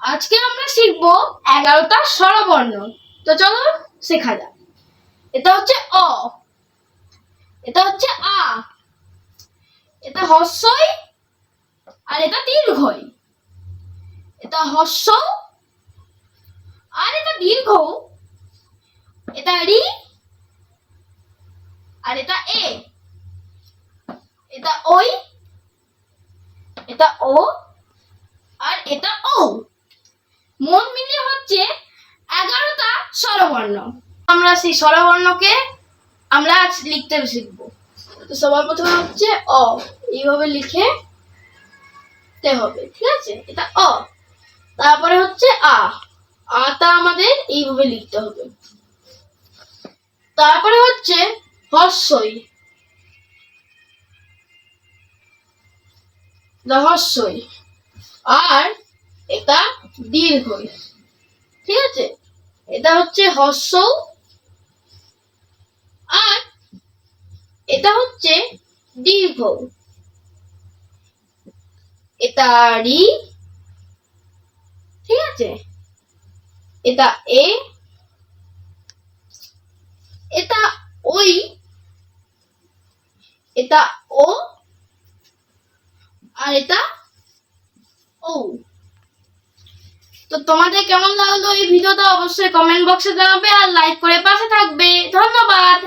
আজকে আমরা শিখবো 11টা স্বরবর্ণ। তো চলো শেখা যাক। এটা হচ্ছে অ, এটা হচ্ছে আ, এটা হর্ষই আর এটা দীর্ঘই। এটা হর্ষ আর এটা দীর্ঘ। এটা রি আর এটা এ। এটা ওই, এটা ও আর এটা ও। মোট মিলিয়ে হচ্ছে 11টা স্বরবর্ণ। আমরা সেই স্বরবর্ণকে আমরা আজ লিখতে শিখবো। তো সবার প্রথমে হচ্ছে অ, এইভাবে লিখে হবে, ঠিক আছে? এটা অ। তারপরে হচ্ছে আ, আটা আমাদের এইভাবে লিখতে হবে। তারপরে হচ্ছে হর্ষই, হর্ষই আর এটা দীর্ঘই, ঠিক আছে? এটা হচ্ছে হর্ষ আর এটা হচ্ছে দীর্ঘ। এটা রি, ঠিক আছে? এটা এ, এটা ওই, এটা ও আর এটা ও। তো তোমাদের কেমন লাগলো এই ভিডিওটা অবশ্যই কমেন্ট বক্সে জানাবে আর লাইক করে পাশে থাকবে। ধন্যবাদ।